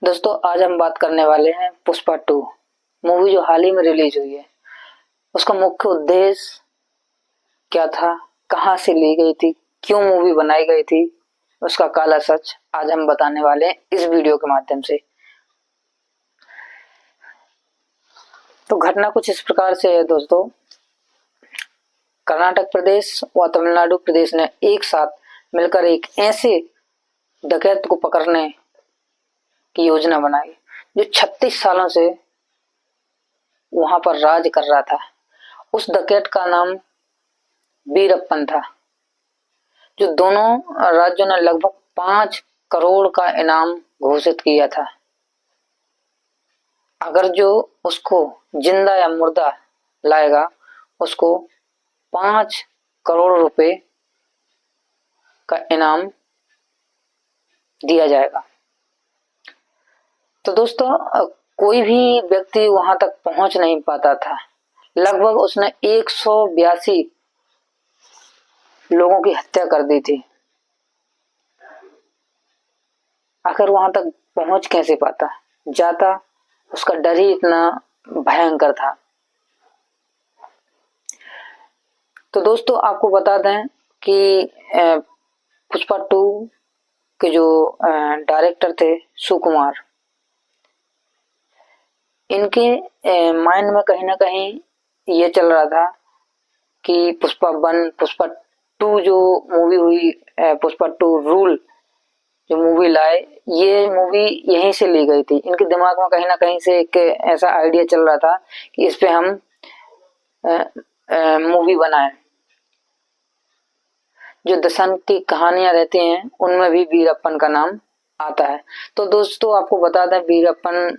दोस्तों आज हम बात करने वाले हैं पुष्पा 2 मूवी जो हाल ही में रिलीज हुई है। उसका मुख्य उद्देश्य क्या था, कहां से ली गई थी, क्यों मूवी बनाई गई थी, उसका काला सच आज हम बताने वाले हैं इस वीडियो के माध्यम से। तो घटना कुछ इस प्रकार से है दोस्तों। कर्नाटक प्रदेश व तमिलनाडु प्रदेश ने एक साथ मिलकर एक ऐसे डकैत को पकड़ने की योजना बनाई जो 36 सालों से वहां पर राज कर रहा था। उस डकैत का नाम वीरप्पन था, जो दोनों राज्यों ने लगभग 5 करोड़ का इनाम घोषित किया था। अगर जो उसको जिंदा या मुर्दा लाएगा उसको 5 करोड़ रुपए का इनाम दिया जाएगा। तो दोस्तों कोई भी व्यक्ति वहां तक पहुंच नहीं पाता था। लगभग उसने 182 लोगों की हत्या कर दी थी। आखिर वहां तक पहुंच कैसे पाता, जाता, उसका डर ही इतना भयंकर था। तो दोस्तों आपको बता दें कि पुष्पा 2 के जो डायरेक्टर थे सुकुमार, इनके माइंड में कहीं ना कहीं ये चल रहा था कि पुष्पा 1 पुष्पा 2 जो मूवी हुई, पुष्पा 2 रूल जो मूवी लाए, ये मूवी यहीं से ली गई थी। इनके दिमाग में कहीं ना कहीं से एक ऐसा आइडिया चल रहा था कि इस पे हम मूवी बनाएं। जो दशन की कहानियां रहती हैं उनमें भी वीरप्पन का नाम आता है। तो दोस्तों आपको बता दें, वीरप्पन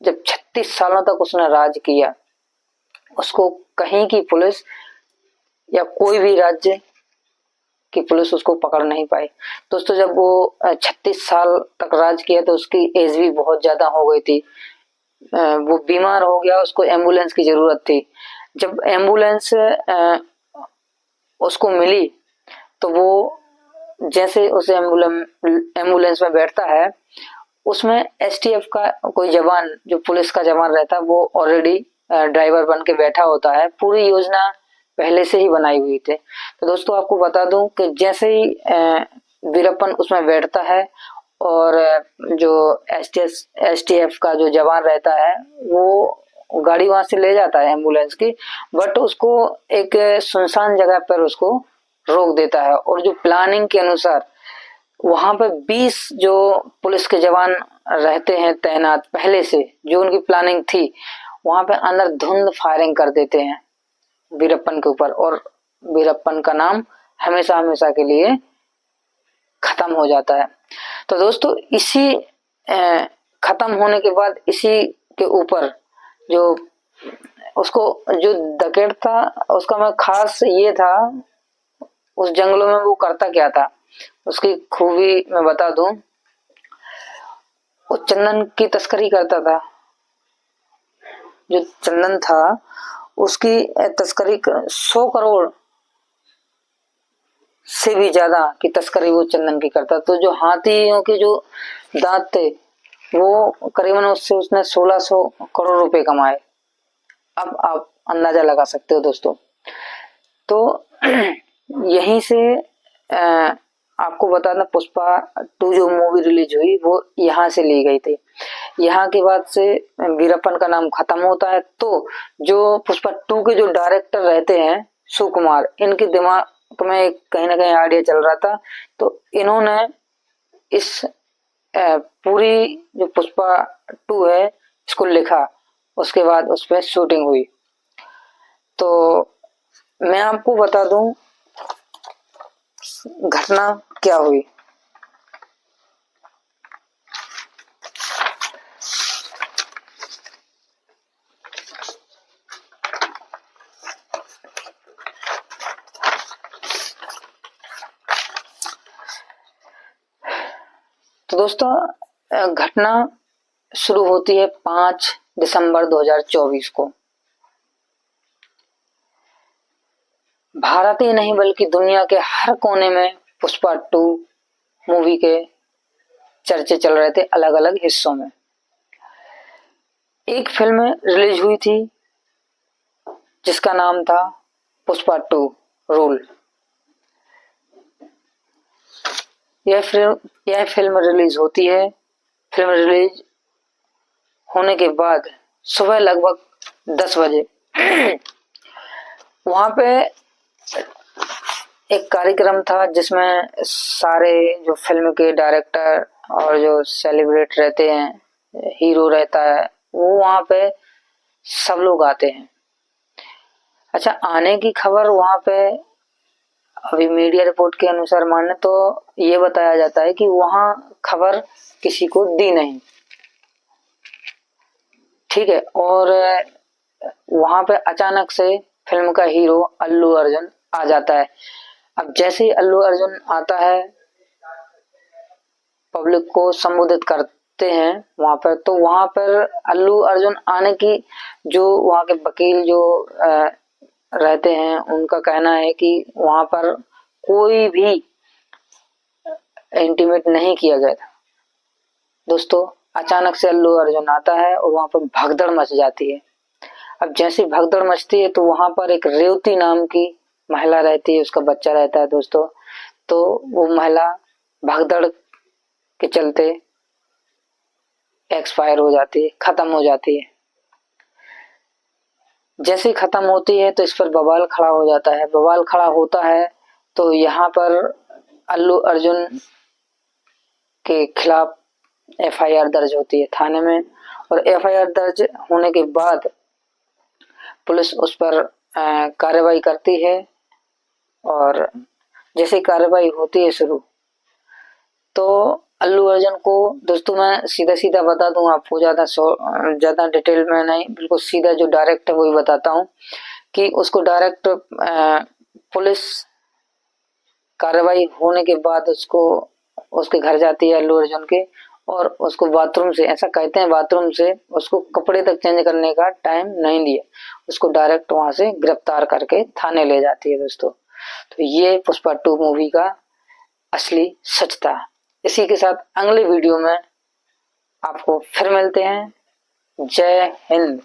जब 36 सालों तक उसने राज किया, उसको कहीं की पुलिस या कोई भी राज्य की पुलिस उसको पकड़ नहीं पाई। दोस्तों जब वो 36 साल तक राज किया तो उसकी एज भी बहुत ज्यादा हो गई थी। वो बीमार हो गया, उसको एम्बुलेंस की जरूरत थी। जब एम्बुलेंस उसको मिली तो वो जैसे उस एम्बुलेंस में बैठता है, उसमें एसटीएफ का कोई जवान, जो पुलिस का जवान रहता है, वो ऑलरेडी ड्राइवर बन के बैठा होता है। पूरी योजना पहले से ही बनाई हुई थी। तो दोस्तों आपको बता दूं कि जैसे ही वीरप्पन उसमें बैठता है और जो एसटीएफ का जो जवान रहता है वो गाड़ी वहां से ले जाता है एम्बुलेंस की, बट उसको एक सुनसान जगह पर उसको रोक देता है। और जो प्लानिंग के अनुसार वहां पे 20 जो पुलिस के जवान रहते हैं तैनात पहले से, जो उनकी प्लानिंग थी, वहां पे अंदर धुंध फायरिंग कर देते हैं वीरप्पन के ऊपर, और वीरप्पन का नाम हमेशा हमेशा के लिए खत्म हो जाता है। तो दोस्तों इसी खत्म होने के बाद इसी के ऊपर जो उसको जो डकैत था, उसका मैं खास ये था, उस जंगलों में वो करता क्या था, उसकी खूबी मैं बता दूं। वो चंदन की तस्करी करता था। जो चंदन था उसकी तस्करी 100 करोड़ से भी ज्यादा की तस्करी वो चंदन की करता। तो जो हाथियों के जो दांत थे वो करीबन उससे उसने 1600 करोड़ रुपए कमाए। अब आप अंदाजा लगा सकते हो दोस्तों। तो यहीं से आपको बता दें, पुष्पा 2 जो मूवी रिलीज हुई वो यहाँ से ली गई थी। यहाँ के बाद से वीरप्पन का नाम खत्म होता है। तो जो पुष्पा 2 के जो डायरेक्टर रहते हैं सुकुमार, इनके दिमाग में कहीं ना कहीं आइडिया चल रहा था। तो इन्होंने इस पूरी जो पुष्पा 2 है इसको लिखा, उसके बाद उस पर शूटिंग हुई। तो मैं आपको बता दूं घटना क्या हुई। तो दोस्तों घटना शुरू होती है 5 दिसंबर 2024 को। भारत ही नहीं बल्कि दुनिया के हर कोने में पुष्पा 2 मूवी के चर्चे चल रहे थे अलग अलग हिस्सों में। एक फिल्म रिलीज हुई थी जिसका नाम था पुष्पा 2 रूल। यह फिल्म रिलीज होती है। फिल्म रिलीज होने के बाद सुबह लगभग 10 बजे वहां पे एक कार्यक्रम था जिसमें सारे जो फिल्म के डायरेक्टर और जो सेलिब्रेट रहते हैं, हीरो रहता है, वो वहां पे सब लोग आते हैं। अच्छा, आने की खबर वहां पे अभी मीडिया रिपोर्ट के अनुसार माने तो ये बताया जाता है कि वहां खबर किसी को दी नहीं, ठीक है। और वहां पे अचानक से फिल्म का हीरो अल्लू अर्जुन आ जाता है। अब जैसे ही अल्लू अर्जुन आता है, पब्लिक को संबोधित करते हैं वहां पर, तो वहां पर अल्लू अर्जुन आने की जो वहां के वकील जो रहते हैं उनका कहना है कि वहां पर कोई भी इंटीमेट नहीं किया गया था। दोस्तों, अचानक से अल्लू अर्जुन आता है और वहां पर भगदड़ मच जाती है। अब जैसी भगदड़ मचती है तो वहां पर एक रेवती नाम की महिला रहती है, उसका बच्चा रहता है दोस्तों। तो वो महिला भगदड़ के चलते एक्सपायर हो जाती है, खत्म हो जाती है। जैसे ही खत्म होती है तो इस पर बवाल खड़ा हो जाता है। बवाल खड़ा होता है तो यहाँ पर अल्लू अर्जुन के खिलाफ एफआईआर दर्ज होती है थाने में, और एफआईआर दर्ज होने के बाद पुलिस उस पर कार्रवाई करती है। और जैसे कार्रवाई होती है शुरू, तो अल्लू अर्जुन को दोस्तों मैं सीधा सीधा बता दूं आपको, ज्यादा डिटेल में नहीं, बिल्कुल सीधा जो डायरेक्ट है वही बताता हूं कि उसको डायरेक्ट पुलिस कार्रवाई होने के बाद उसको उसके घर जाती है अल्लू अर्जुन के, और उसको बाथरूम से, ऐसा कहते हैं बाथरूम से उसको कपड़े तक चेंज करने का टाइम नहीं दिया, उसको डायरेक्ट वहां से गिरफ्तार करके थाने ले जाती है दोस्तों। तो ये पुष्पा 2 मूवी का असली सच था। इसी के साथ अगले वीडियो में आपको फिर मिलते हैं। जय हिंद।